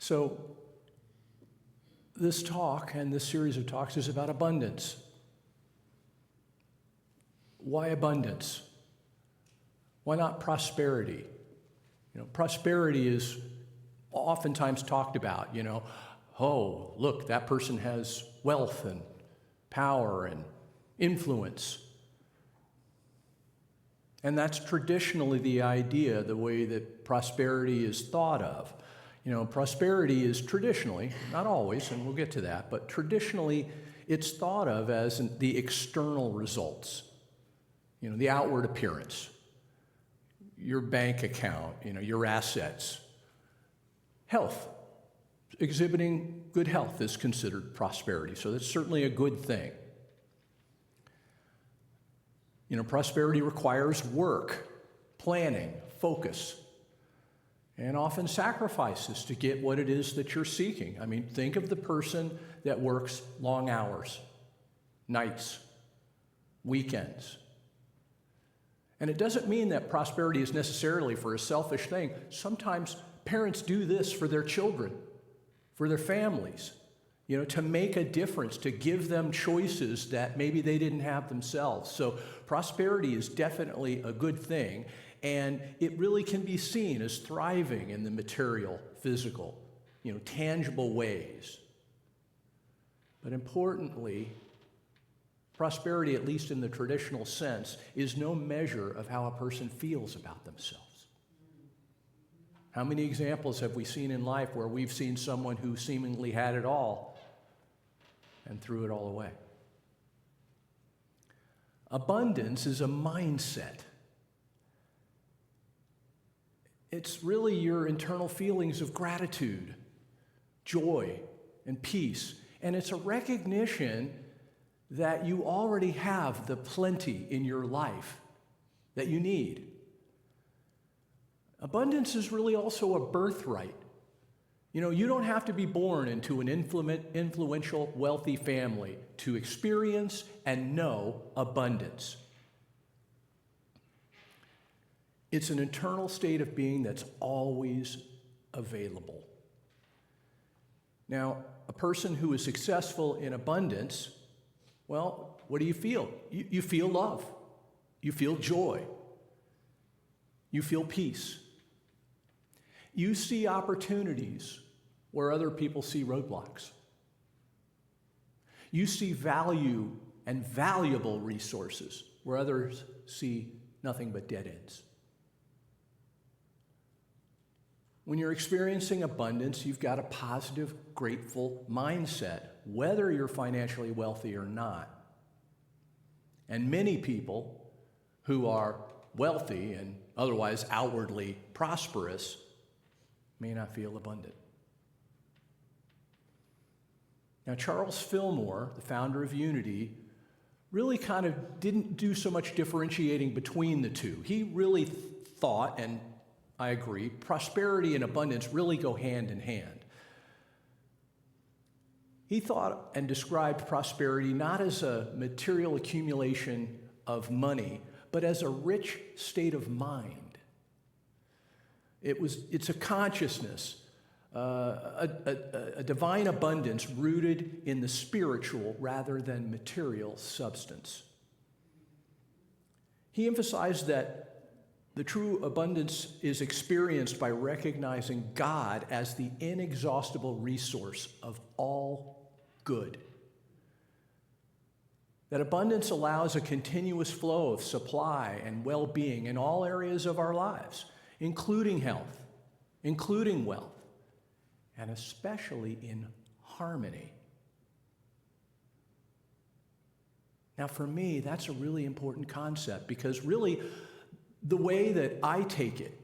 So this talk and this series of talks is about abundance. Why abundance? Why not prosperity? Prosperity is oftentimes talked about, oh, look, that person has wealth and power and influence. And that's traditionally the idea, the way that prosperity is thought of. Prosperity is traditionally, not always, and we'll get to that, but traditionally it's thought of as the external results, the outward appearance, your bank account, your assets. Health, exhibiting good health is considered prosperity, so that's certainly a good thing. Prosperity requires work, planning, focus, and often sacrifices to get what it is that you're seeking. Think of the person that works long hours, nights, weekends. And it doesn't mean that prosperity is necessarily for a selfish thing. Sometimes parents do this for their children, for their families, to make a difference, to give them choices that maybe they didn't have themselves. So prosperity is definitely a good thing, and it really can be seen as thriving in the material, physical, tangible ways. But importantly, prosperity, at least in the traditional sense, is no measure of how a person feels about themselves. How many examples have we seen in life where we've seen someone who seemingly had it all and threw it all away? Abundance is a mindset. It's really your internal feelings of gratitude, joy, and peace. And it's a recognition that you already have the plenty in your life that you need. Abundance is really also a birthright. You don't have to be born into an influential, wealthy family to experience and know abundance. It's an internal state of being that's always available. Now, a person who is successful in abundance, well, what do you feel? You feel love. You feel joy. You feel peace. You see opportunities where other people see roadblocks. You see value and valuable resources where others see nothing but dead ends. When you're experiencing abundance, you've got a positive, grateful mindset, whether you're financially wealthy or not. And many people who are wealthy and otherwise outwardly prosperous may not feel abundant. Now, Charles Fillmore, the founder of Unity, really kind of didn't do so much differentiating between the two. He really thought, and I agree, prosperity and abundance really go hand in hand. He thought and described prosperity not as a material accumulation of money, but as a rich state of mind. It's a consciousness, a divine abundance rooted in the spiritual rather than material substance. He emphasized that the true abundance is experienced by recognizing God as the inexhaustible resource of all good. That abundance allows a continuous flow of supply and well-being in all areas of our lives, including health, including wealth, and especially in harmony. Now, for me, that's a really important concept because really, the way that I take it,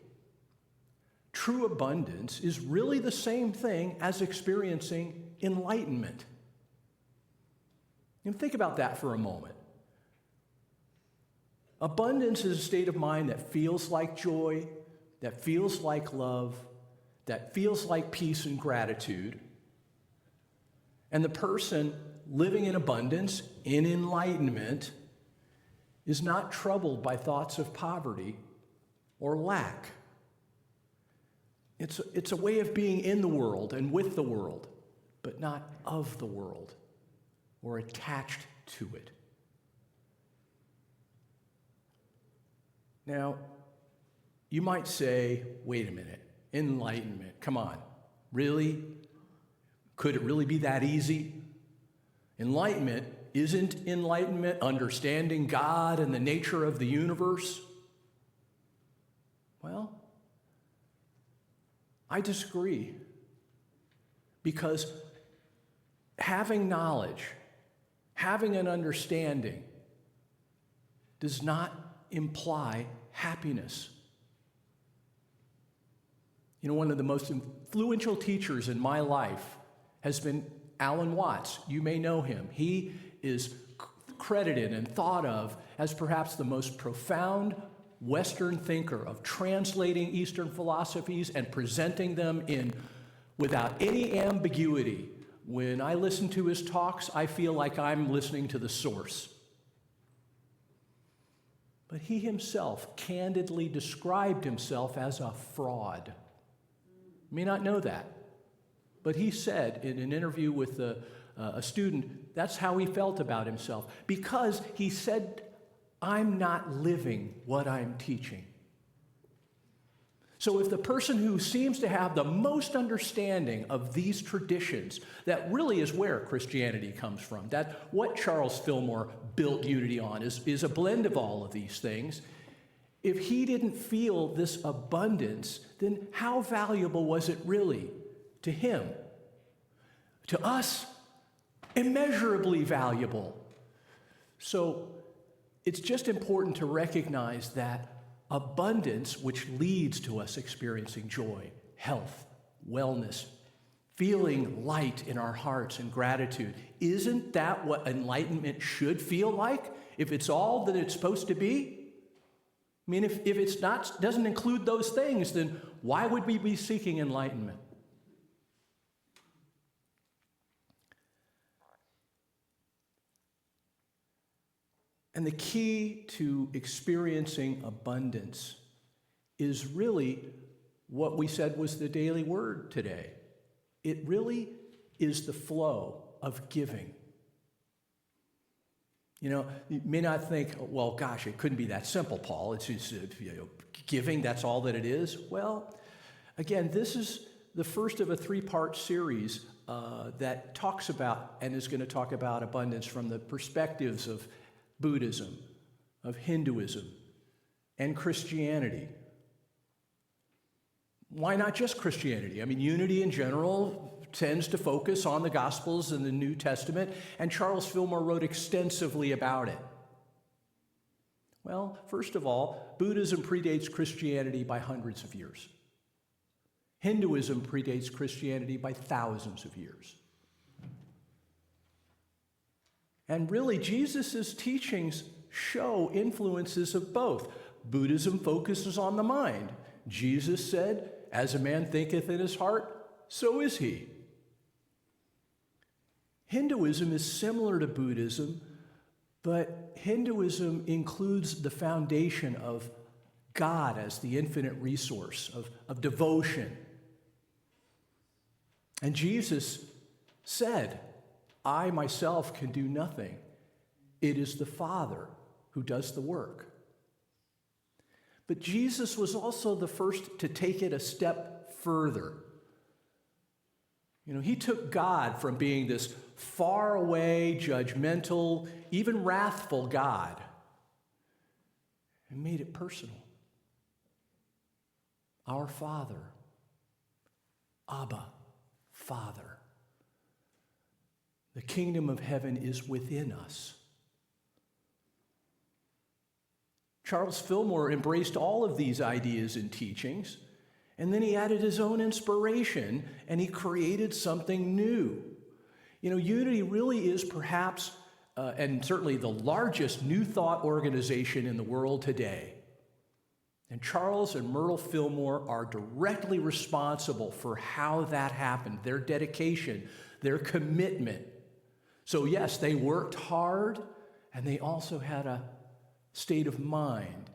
true abundance is really the same thing as experiencing enlightenment. Think about that for a moment. Abundance is a state of mind that feels like joy, that feels like love, that feels like peace and gratitude. And the person living in abundance, in enlightenment, is not troubled by thoughts of poverty or lack. It's a way of being in the world and with the world, but not of the world or attached to it. Now, you might say, wait a minute, enlightenment, come on, really? Could it really be that easy? Isn't enlightenment understanding God and the nature of the universe? Well, I disagree, because having knowledge, having an understanding, does not imply happiness. You know, one of the most influential teachers in my life has been Alan Watts. You may know him. He is credited and thought of as perhaps the most profound Western thinker of translating Eastern philosophies and presenting them without any ambiguity. When I listen to his talks, I feel like I'm listening to the source. But he himself candidly described himself as a fraud. You may not know that, but he said in an interview with a student, that's how he felt about himself, because he said, I'm not living what I'm teaching. So if the person who seems to have the most understanding of these traditions, that really is where Christianity comes from, that what Charles Fillmore built unity on is a blend of all of these things. If he didn't feel this abundance, then how valuable was it really to him? To us, immeasurably valuable. So it's just important to recognize that abundance, which leads to us experiencing joy, health, wellness, feeling light in our hearts and gratitude, isn't that what enlightenment should feel like? If it's all that it's supposed to be? I mean, if it's not, doesn't include those things, then why would we be seeking enlightenment? And the key to experiencing abundance is really what we said was the daily word today. It really is the flow of giving. You know, you may not think, well, gosh, it couldn't be that simple, Paul. It's just, giving, that's all that it is. Well, again, this is the first of a three-part series that talks about and is going to talk about abundance from the perspectives of Buddhism, of Hinduism, and Christianity. Why not just Christianity? I mean, unity in general tends to focus on the Gospels and the New Testament, and Charles Fillmore wrote extensively about it. Well, first of all, Buddhism predates Christianity by hundreds of years. Hinduism predates Christianity by thousands of years. And really, Jesus' teachings show influences of both. Buddhism focuses on the mind. Jesus said, as a man thinketh in his heart, so is he. Hinduism is similar to Buddhism, but Hinduism includes the foundation of God as the infinite resource, of devotion. And Jesus said, I myself can do nothing. It is the Father who does the work. But Jesus was also the first to take it a step further. You know, he took God from being this far away, judgmental, even wrathful God, and made it personal. Our Father, Abba, Father. The kingdom of heaven is within us. Charles Fillmore embraced all of these ideas and teachings, and then he added his own inspiration, and he created something new. You know, Unity really is perhaps, and certainly the largest New Thought organization in the world today. And Charles and Myrtle Fillmore are directly responsible for how that happened, their dedication, their commitment. So yes, they worked hard, and they also had a state of mind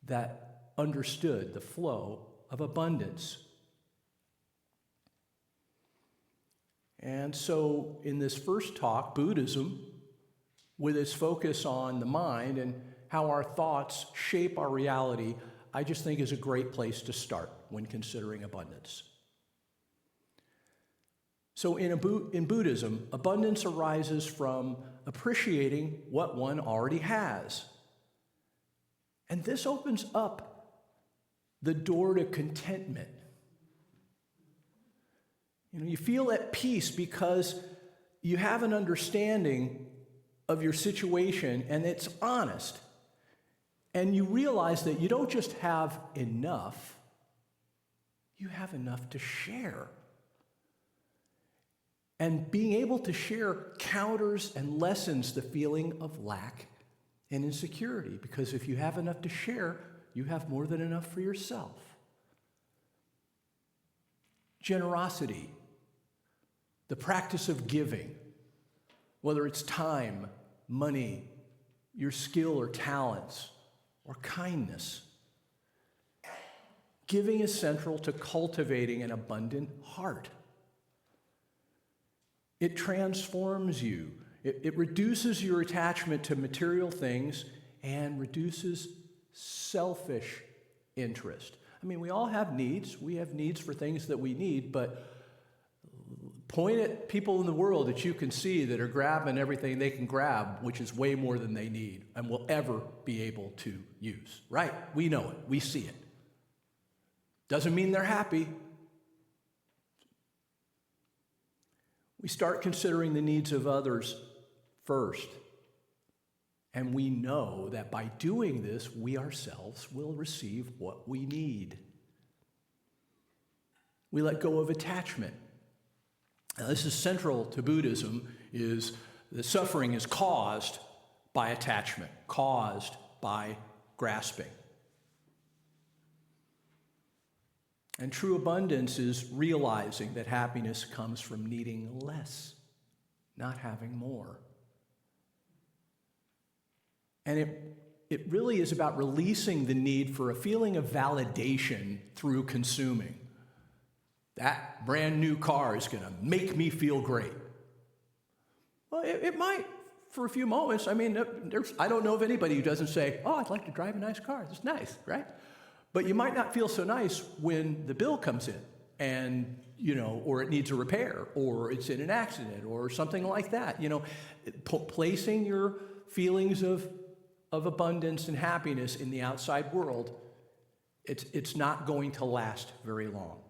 that understood the flow of abundance. And so in this first talk, Buddhism, with its focus on the mind and how our thoughts shape our reality, I just think is a great place to start when considering abundance. So in Buddhism, abundance arises from appreciating what one already has. And this opens up the door to contentment. You feel at peace because you have an understanding of your situation and it's honest. And you realize that you don't just have enough, you have enough to share. And being able to share counters and lessens the feeling of lack and insecurity, because if you have enough to share, you have more than enough for yourself. Generosity, the practice of giving, whether it's time, money, your skill or talents, or kindness. Giving is central to cultivating an abundant heart. It transforms you. It reduces your attachment to material things and reduces selfish interest. I mean, we all have needs. We have needs for things that we need, but point at people in the world that you can see that are grabbing everything they can grab, which is way more than they need and will ever be able to use, right? We know it. We see it. Doesn't mean they're happy. We start considering the needs of others first. And we know that by doing this, we ourselves will receive what we need. We let go of attachment. Now, this is central to Buddhism, is that suffering is caused by attachment, caused by grasping. And true abundance is realizing that happiness comes from needing less, not having more. And it really is about releasing the need for a feeling of validation through consuming. That brand new car is going to make me feel great. Well, it might for a few moments. I mean, I don't know of anybody who doesn't say, oh, I'd like to drive a nice car. It's nice, right? But you might not feel so nice when the bill comes in and, or it needs a repair or it's in an accident or something like that. Placing your feelings of abundance and happiness in the outside world, it's not going to last very long.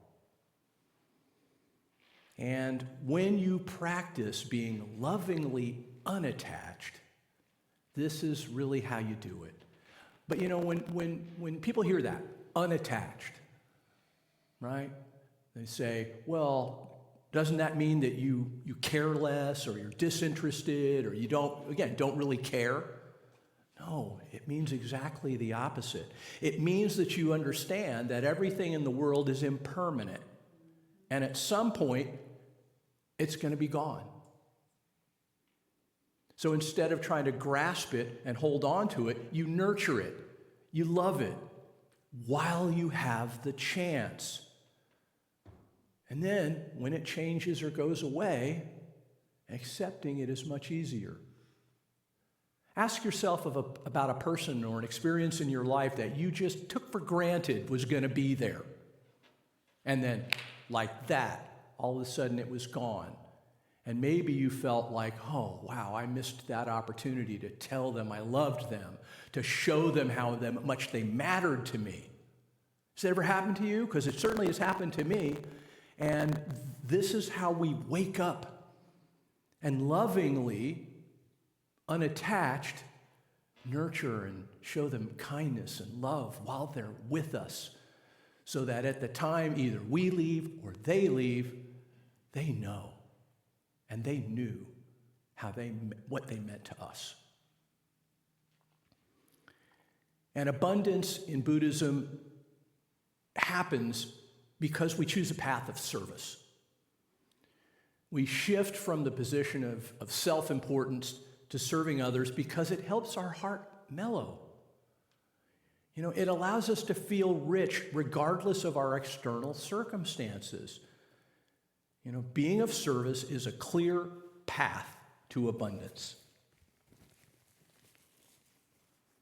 And when you practice being lovingly unattached, this is really how you do it. But when people hear that, unattached, right? They say, well, doesn't that mean that you care less or you're disinterested or you don't really care? No, it means exactly the opposite. It means that you understand that everything in the world is impermanent. And at some point, it's going to be gone. So instead of trying to grasp it and hold on to it, you nurture it. You love it while you have the chance. And then when it changes or goes away, accepting it is much easier. Ask yourself about a person or an experience in your life that you just took for granted was going to be there. And then, like that, all of a sudden it was gone. And maybe you felt like, oh, wow, I missed that opportunity to tell them I loved them, to show them how much they mattered to me. Has that ever happened to you? Because it certainly has happened to me. And this is how we wake up and lovingly, unattached, nurture and show them kindness and love while they're with us, so that at the time either we leave or they leave, they know and they knew what they meant to us. And abundance in Buddhism happens because we choose a path of service. We shift from the position of self-importance to serving others because it helps our heart mellow. It allows us to feel rich regardless of our external circumstances. Being of service is a clear path to abundance.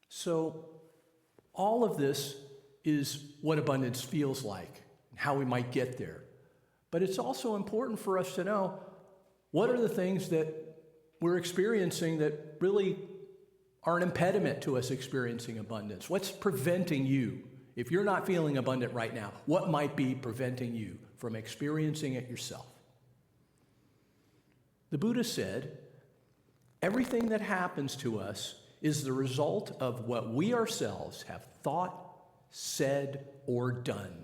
So all of this is what abundance feels like, and how we might get there. But it's also important for us to know what are the things that we're experiencing that really are an impediment to us experiencing abundance. What's preventing you? If you're not feeling abundant right now, what might be preventing you from experiencing it yourself? The Buddha said, everything that happens to us is the result of what we ourselves have thought, said, or done.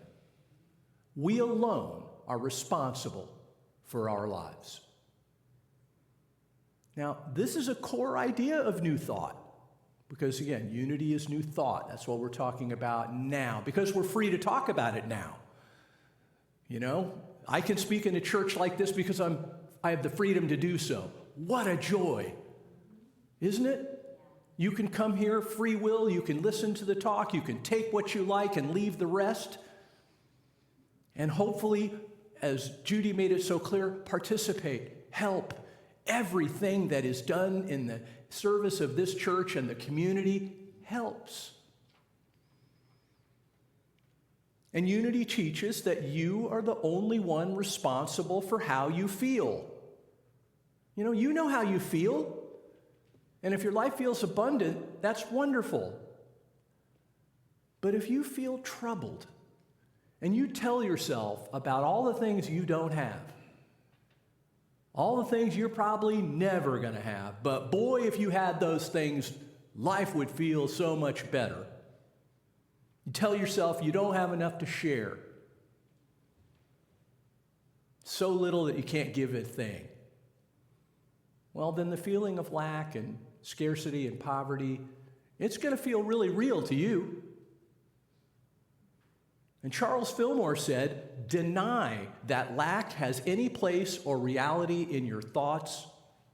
We alone are responsible for our lives. Now, this is a core idea of New Thought, because again, unity is New Thought. That's what we're talking about now, because we're free to talk about it now. I can speak in a church like this because I have the freedom to do so. What a joy, isn't it? You can come here, free will, you can listen to the talk, you can take what you like and leave the rest. And hopefully, as Judy made it so clear, participate, help. Everything that is done in the service of this church and the community helps. And unity teaches that you are the only one responsible for how you feel. You know how you feel. And if your life feels abundant, that's wonderful. But if you feel troubled and you tell yourself about all the things you don't have, all the things you're probably never going to have, but boy, if you had those things, life would feel so much better. You tell yourself you don't have enough to share. So little that you can't give a thing. Well, then the feeling of lack and scarcity and poverty, it's going to feel really real to you. And Charles Fillmore said, deny that lack has any place or reality in your thoughts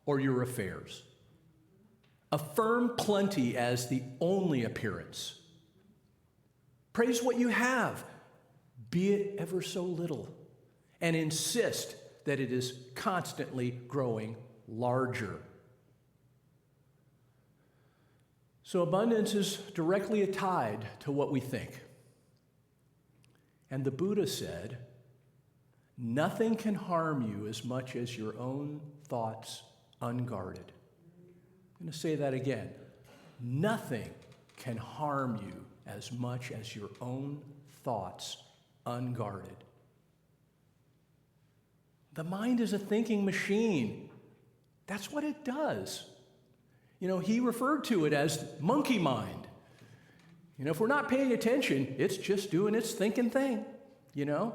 or your affairs. Affirm plenty as the only appearance. Praise what you have, be it ever so little, and insist that it is constantly growing larger. So abundance is directly tied to what we think. And the Buddha said, nothing can harm you as much as your own thoughts unguarded. I'm going to say that again. Nothing can harm you as much as your own thoughts unguarded. The mind is a thinking machine. That's what it does. He referred to it as monkey mind. If we're not paying attention, it's just doing its thinking thing, And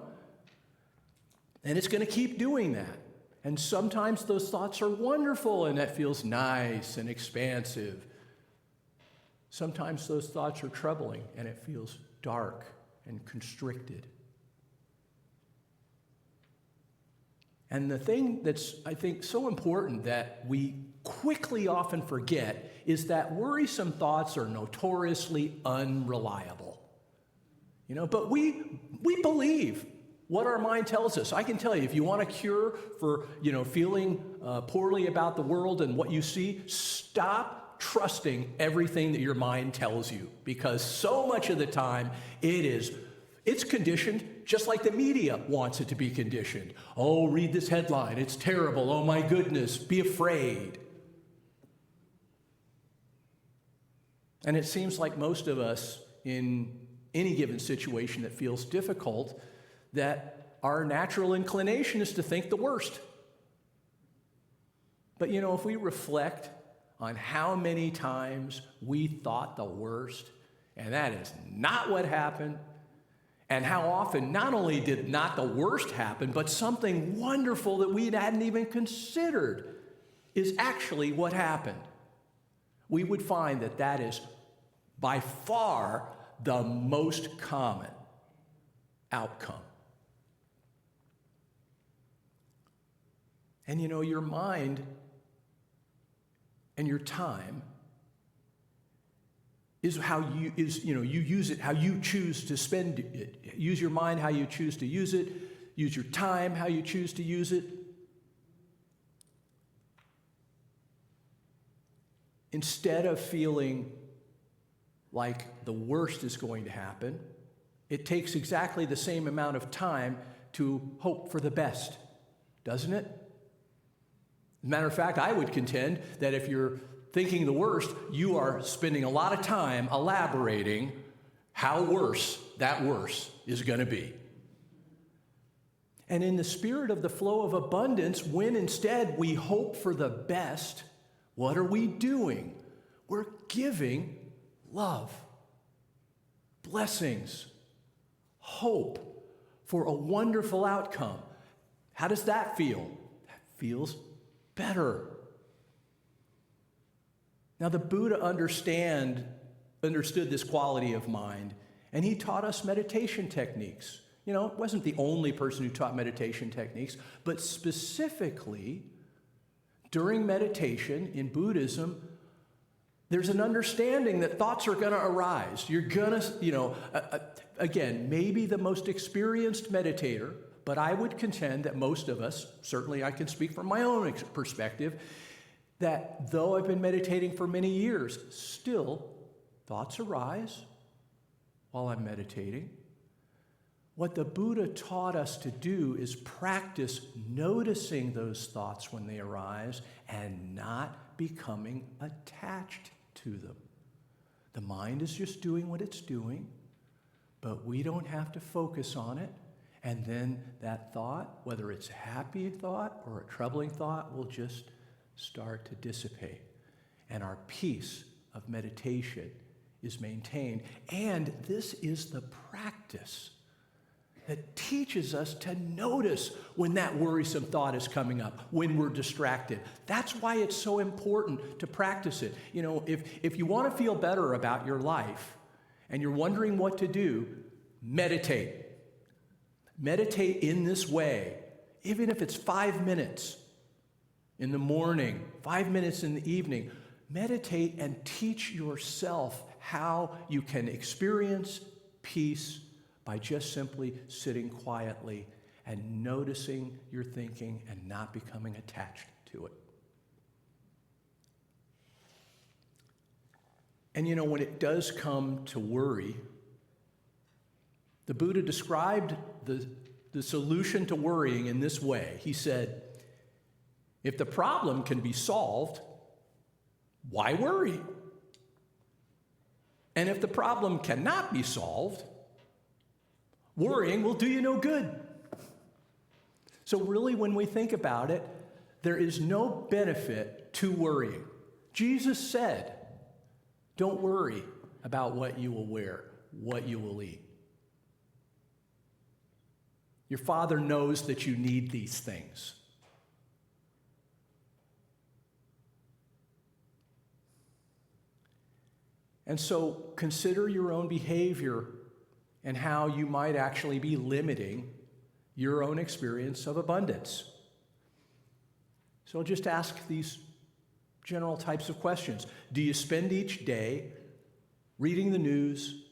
it's going to keep doing that. And sometimes those thoughts are wonderful and that feels nice and expansive. Sometimes those thoughts are troubling and it feels dark and constricted. And the thing that's, I think, so important that we quickly often forget is that worrisome thoughts are notoriously unreliable. But we believe what our mind tells us. I can tell you, if you want a cure for, feeling poorly about the world and what you see, stop trusting everything that your mind tells you, because so much of the time it's conditioned just like the media wants it to be conditioned. Oh, read this headline. It's terrible. Oh, my goodness. Be afraid. And it seems like most of us, in any given situation that feels difficult, that our natural inclination is to think the worst. But if we reflect on how many times we thought the worst, and that is not what happened, and how often not only did not the worst happen, but something wonderful that we hadn't even considered is actually what happened, we would find that that is by far the most common outcome. And your mind and your time is how you use it, how you choose to spend it. Use your mind how you choose to use it. use your time how you choose to use it. Instead of feeling like the worst is going to happen, it takes exactly the same amount of time to hope for the best, doesn't it? As a matter of fact, I would contend that if you're thinking the worst, you are spending a lot of time elaborating how worse that worse is going to be. And in the spirit of the flow of abundance, when instead we hope for the best, what are we doing? We're giving love, blessings, hope for a wonderful outcome. How does that feel? That feels better. Now, the Buddha understood this quality of mind, and he taught us meditation techniques. You know, it wasn't the only person who taught meditation techniques, but specifically during meditation in Buddhism, there's an understanding that thoughts are going to arise. You're going to, again, maybe the most experienced meditator, but I would contend that most of us, certainly I can speak from my own perspective, that though I've been meditating for many years, still thoughts arise while I'm meditating. What the Buddha taught us to do is practice noticing those thoughts when they arise and not becoming attached to them. The mind is just doing what it's doing, but we don't have to focus on it. And then that thought, whether it's a happy thought or a troubling thought, will just start to dissipate. And our peace of meditation is maintained. And this is the practice that teaches us to notice when that worrisome thought is coming up, when we're distracted. That's why it's so important to practice it. You know, if you want to feel better about your life and you're wondering what to do, meditate. Meditate in this way, even if it's 5 minutes in the morning, 5 minutes in the evening. Meditate and teach yourself how you can experience peace by just simply sitting quietly and noticing your thinking and not becoming attached to it. And you know, when it does come to worry, the Buddha described the solution to worrying in this way. He said, if the problem can be solved, why worry? And if the problem cannot be solved, worrying will do you no good. So really, when we think about it, there is no benefit to worrying. Jesus said, don't worry about what you will wear, what you will eat. Your Father knows that you need these things. And so consider your own behavior and how you might actually be limiting your own experience of abundance. So I'll just ask these general types of questions. Do you spend each day reading the news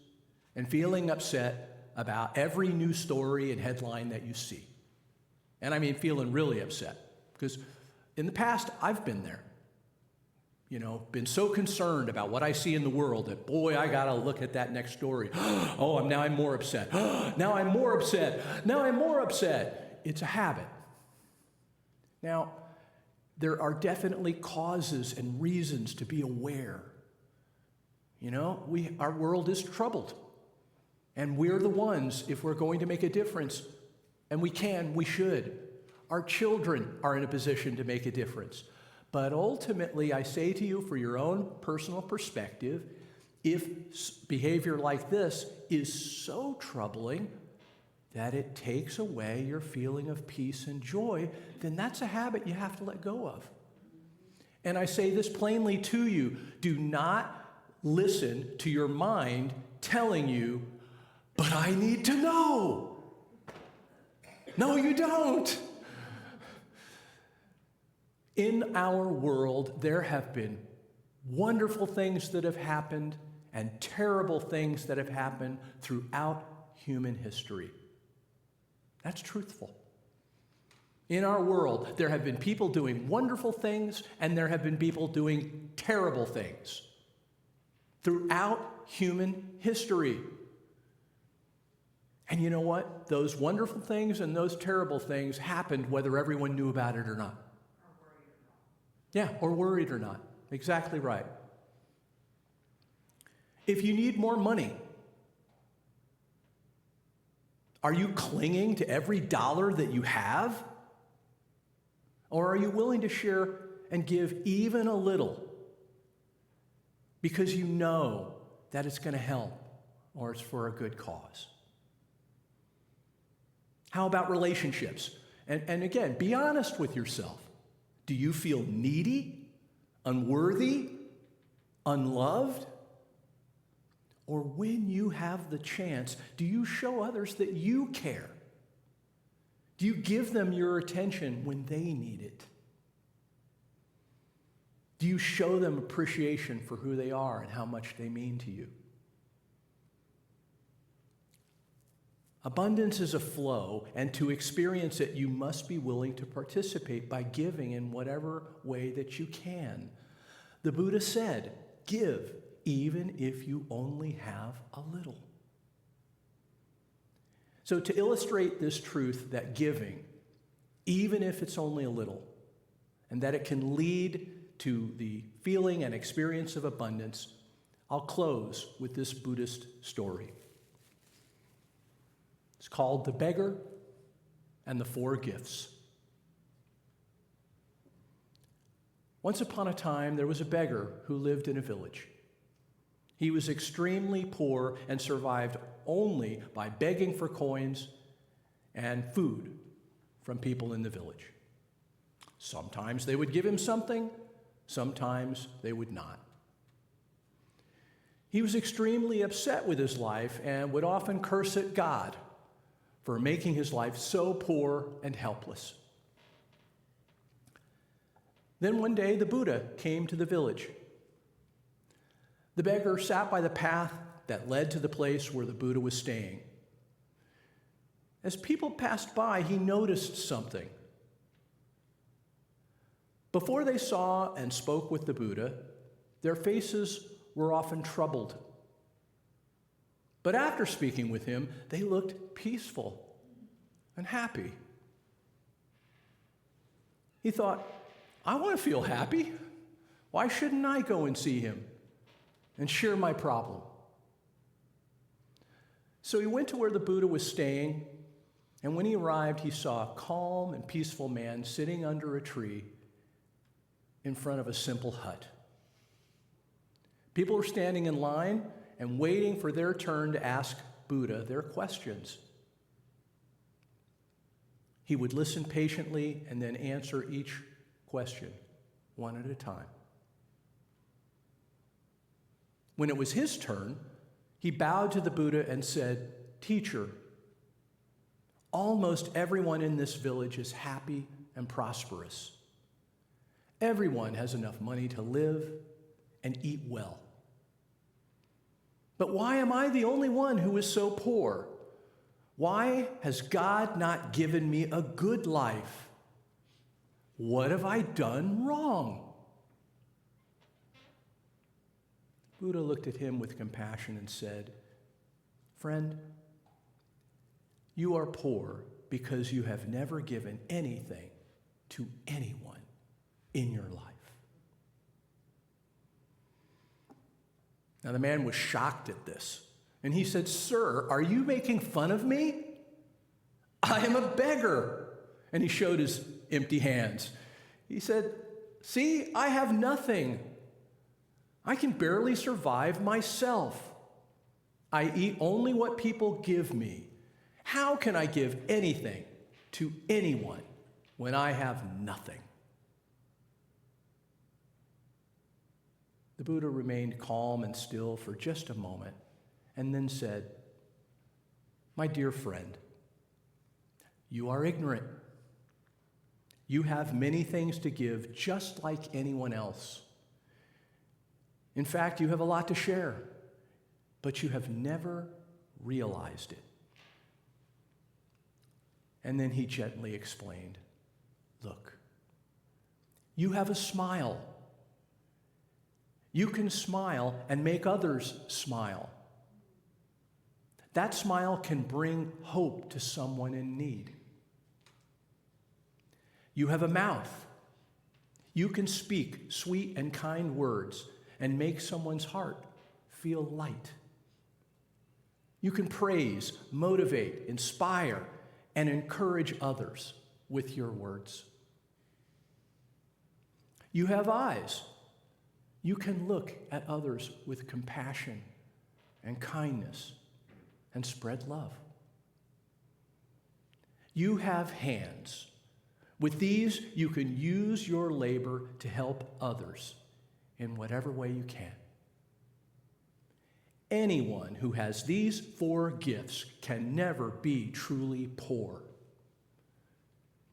and feeling upset about every news story and headline that you see? And I mean feeling really upset, because in the past, I've been there. You know, been so concerned about what I see in the world that, boy, I got to look at that next story. Oh, now I'm more upset. Now I'm more upset. Now I'm more upset. It's a habit. Now, there are definitely causes and reasons to be aware. You know, our world is troubled. And we're the ones, if we're going to make a difference, and we should. Our children are in a position to make a difference. But ultimately, I say to you, for your own personal perspective, if behavior like this is so troubling that it takes away your feeling of peace and joy, then that's a habit you have to let go of. And I say this plainly to you, do not listen to your mind telling you, but I need to know. No, you don't. In our world, there have been wonderful things that have happened and terrible things that have happened throughout human history. That's truthful. In our world, there have been people doing wonderful things, and there have been people doing terrible things throughout human history. And you know what? Those wonderful things and those terrible things happened whether everyone knew about it or not. Yeah, or worried or not. Exactly right. If you need more money, are you clinging to every dollar that you have? Or are you willing to share and give even a little because you know that it's going to help or it's for a good cause? How about relationships? And again, be honest with yourself. Do you feel needy, unworthy, unloved? Or when you have the chance, do you show others that you care? Do you give them your attention when they need it? Do you show them appreciation for who they are and how much they mean to you? Abundance is a flow, and to experience it, you must be willing to participate by giving in whatever way that you can. The Buddha said, give even if you only have a little. So to illustrate this truth that giving, even if it's only a little, and that it can lead to the feeling and experience of abundance, I'll close with this Buddhist story. It's called The Beggar and the Four Gifts. Once upon a time, there was a beggar who lived in a village. He was extremely poor and survived only by begging for coins and food from people in the village. Sometimes they would give him something, sometimes they would not. He was extremely upset with his life and would often curse at God for making his life so poor and helpless. Then one day the Buddha came to the village. The beggar sat by the path that led to the place where the Buddha was staying. As people passed by, he noticed something. Before they saw and spoke with the Buddha, their faces were often troubled. But after speaking with him, they looked peaceful and happy. He thought, I want to feel happy. Why shouldn't I go and see him and share my problem? So he went to where the Buddha was staying, and when he arrived, he saw a calm and peaceful man sitting under a tree in front of a simple hut. People were standing in line and waiting for their turn to ask Buddha their questions. He would listen patiently and then answer each question one at a time. When it was his turn, he bowed to the Buddha and said, Teacher, almost everyone in this village is happy and prosperous. Everyone has enough money to live and eat well. But why am I the only one who is so poor? Why has God not given me a good life? What have I done wrong? Buddha looked at him with compassion and said, Friend, you are poor because you have never given anything to anyone in your life. Now the man was shocked at this, and he said, Sir, are you making fun of me? I am a beggar. And he showed his empty hands. He said, See, I have nothing. I can barely survive myself. I eat only what people give me. How can I give anything to anyone when I have nothing? The Buddha remained calm and still for just a moment and then said, My dear friend, you are ignorant. You have many things to give just like anyone else. In fact, you have a lot to share, but you have never realized it. And then he gently explained, look, you have a smile. You can smile and make others smile. That smile can bring hope to someone in need. You have a mouth. You can speak sweet and kind words and make someone's heart feel light. You can praise, motivate, inspire, and encourage others with your words. You have eyes. You can look at others with compassion and kindness and spread love. You have hands. With these, you can use your labor to help others in whatever way you can. Anyone who has these 4 gifts can never be truly poor.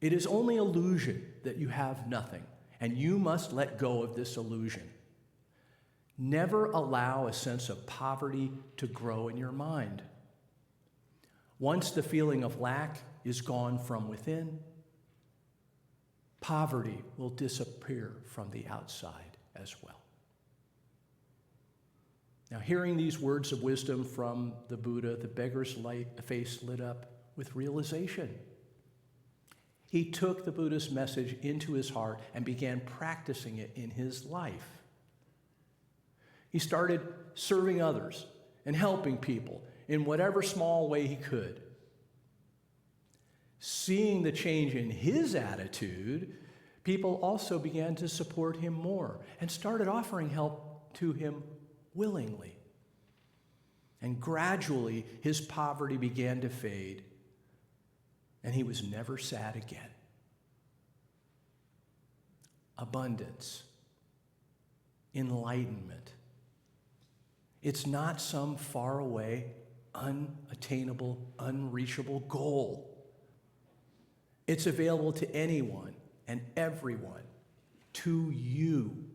It is only illusion that you have nothing, and you must let go of this illusion. Never allow a sense of poverty to grow in your mind. Once the feeling of lack is gone from within, poverty will disappear from the outside as well. Now, hearing these words of wisdom from the Buddha, the beggar's face lit up with realization. He took the Buddha's message into his heart and began practicing it in his life. He started serving others and helping people in whatever small way he could. Seeing the change in his attitude, people also began to support him more and started offering help to him willingly. And gradually, his poverty began to fade, and he was never sad again. Abundance, enlightenment. It's not some faraway, unattainable, unreachable goal. It's available to anyone and everyone, to you.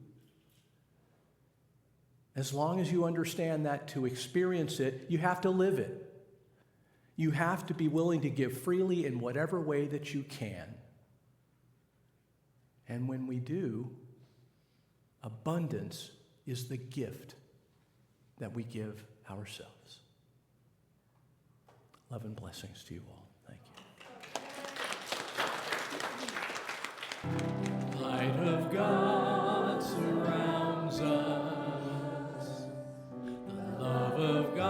As long as you understand that to experience it, you have to live it. You have to be willing to give freely in whatever way that you can. And when we do, abundance is the gift that we give ourselves. Love and blessings to you all. Thank you. Light of God surrounds us. The love of God